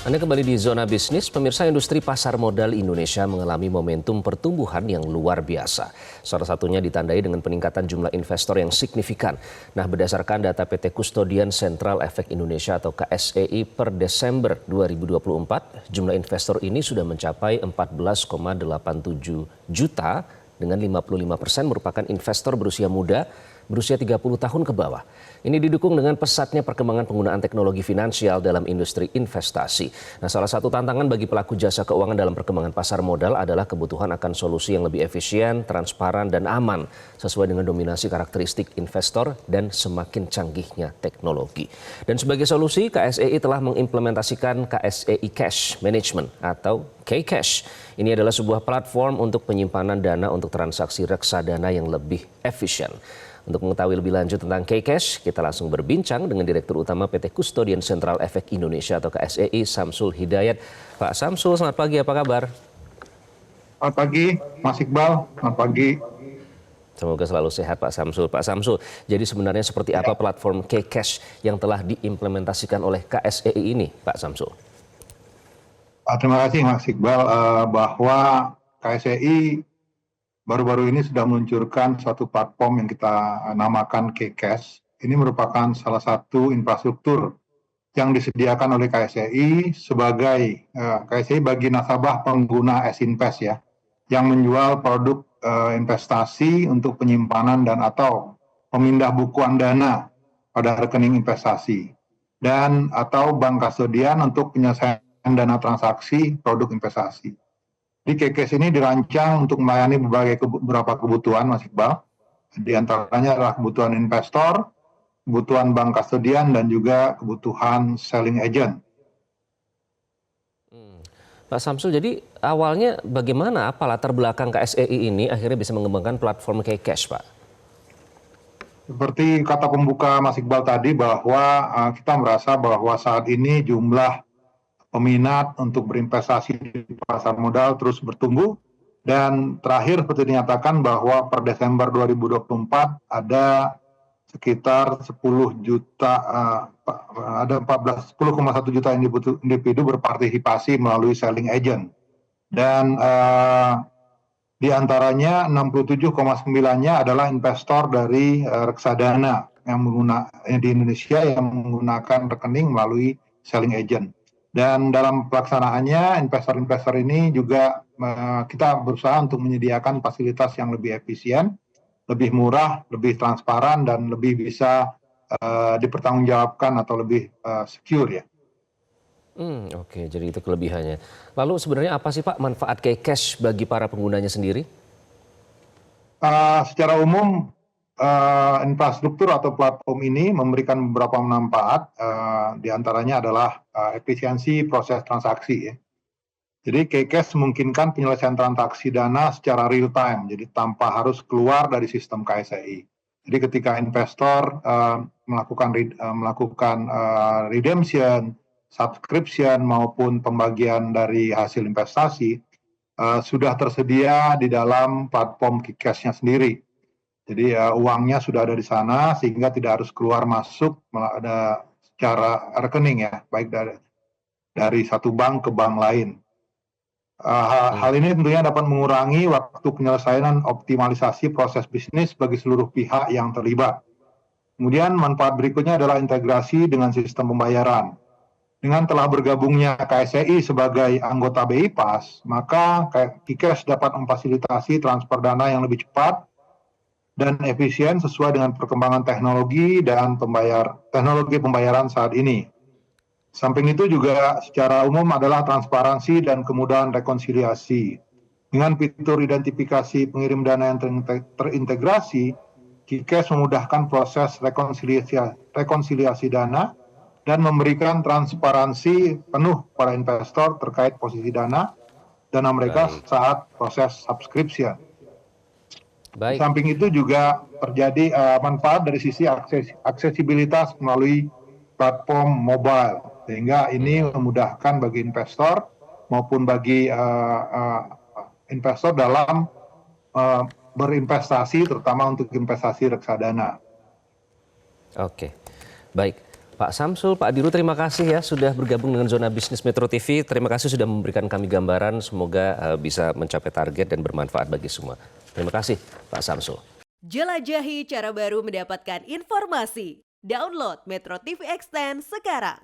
Anda kembali di Zona Bisnis, pemirsa. Industri pasar modal Indonesia mengalami momentum pertumbuhan yang luar biasa. Salah satunya ditandai dengan peningkatan jumlah investor yang signifikan. Nah, berdasarkan data PT Kustodian Sentral Efek Indonesia atau KSEI per Desember 2024, jumlah investor ini sudah mencapai 14,87 juta dengan 55% merupakan investor berusia muda, berusia 30 tahun ke bawah. Ini didukung dengan pesatnya perkembangan penggunaan teknologi finansial dalam industri investasi. Nah, salah satu tantangan bagi pelaku jasa keuangan dalam perkembangan pasar modal adalah kebutuhan akan solusi yang lebih efisien, transparan, dan aman sesuai dengan dominasi karakteristik investor dan semakin canggihnya teknologi. Dan sebagai solusi, KSEI telah mengimplementasikan KSEI Cash Management atau K-Cash. Ini adalah sebuah platform untuk penyimpanan dana untuk transaksi reksadana yang lebih efisien. Untuk mengetahui lebih lanjut tentang K-Cash, kita langsung berbincang dengan Direktur Utama PT Kustodian Sentral Efek Indonesia atau KSEI, Samsul Hidayat. Pak Samsul, selamat pagi, apa kabar? Selamat pagi, Mas Iqbal. Selamat pagi. Semoga selalu sehat Pak Samsul. Pak Samsul, jadi sebenarnya seperti apa platform K-Cash yang telah diimplementasikan oleh KSEI ini, Pak Samsul? Terima kasih Mas Iqbal, bahwa KSEI baru-baru ini sudah meluncurkan suatu platform yang kita namakan K-Cash. Ini merupakan salah satu infrastruktur yang disediakan oleh KSEI sebagai KSEI bagi nasabah pengguna S-Invest ya, yang menjual produk investasi untuk penyimpanan dan atau pemindah bukuan dana pada rekening investasi dan atau bank kustodian untuk penyelesaian dana transaksi produk investasi. Di K-Cash ini dirancang untuk melayani beberapa kebutuhan, Mas Iqbal. Di antaranya adalah kebutuhan investor, kebutuhan bank kustodian, dan juga kebutuhan selling agent. Pak Samsul, jadi awalnya bagaimana, apa latar belakang KSEI ini akhirnya bisa mengembangkan platform K-Cash, Pak? Seperti kata pembuka Mas Iqbal tadi, bahwa kita merasa bahwa saat ini jumlah peminat untuk berinvestasi di pasar modal terus bertumbuh, dan terakhir seperti dinyatakan bahwa per Desember 2024 ada sekitar 10 juta, ada 10,1 juta individu berpartisipasi melalui selling agent, dan di antaranya 67,9-nya adalah investor dari reksadana di Indonesia yang menggunakan rekening melalui selling agent. Dan dalam pelaksanaannya, investor-investor ini juga kita berusaha untuk menyediakan fasilitas yang lebih efisien, lebih murah, lebih transparan, dan lebih bisa dipertanggungjawabkan atau lebih secure ya. Oke, jadi itu kelebihannya. Lalu sebenarnya apa sih Pak manfaat K-Cash bagi para penggunanya sendiri? Secara umum, infrastruktur atau platform ini memberikan beberapa manfaat, diantaranya adalah efisiensi proses transaksi ya. Jadi K-Cash memungkinkan penyelesaian transaksi dana secara real time, jadi tanpa harus keluar dari sistem KSEI. Jadi ketika investor melakukan redemption, subscription maupun pembagian dari hasil investasi sudah tersedia di dalam platform K-Cash-nya sendiri. Jadi uangnya sudah ada di sana sehingga tidak harus keluar masuk ada secara rekening ya, baik dari satu bank ke bank lain. Hal ini tentunya dapat mengurangi waktu penyelesaian optimalisasi proses bisnis bagi seluruh pihak yang terlibat. Kemudian manfaat berikutnya adalah integrasi dengan sistem pembayaran. Dengan telah bergabungnya KSEI sebagai anggota BI PAS, maka K-Cash dapat memfasilitasi transfer dana yang lebih cepat dan efisien sesuai dengan perkembangan teknologi dan teknologi pembayaran saat ini. Samping itu juga secara umum adalah transparansi dan kemudahan rekonsiliasi. Dengan fitur identifikasi pengirim dana yang terintegrasi, K-Cash memudahkan proses rekonsiliasi dana dan memberikan transparansi penuh pada investor terkait posisi dana mereka saat proses subscription. Di samping itu juga terjadi manfaat dari sisi aksesibilitas melalui platform mobile, sehingga ini memudahkan bagi investor maupun bagi investor dalam berinvestasi, terutama untuk investasi reksadana. Oke, baik. Pak Samsul, Pak Diru, terima kasih ya sudah bergabung dengan Zona Bisnis Metro TV. Terima kasih sudah memberikan kami gambaran. Semoga bisa mencapai target dan bermanfaat bagi semua. Terima kasih, Pak Samsul. Jelajahi cara baru mendapatkan informasi. Download Metro TV Extend sekarang.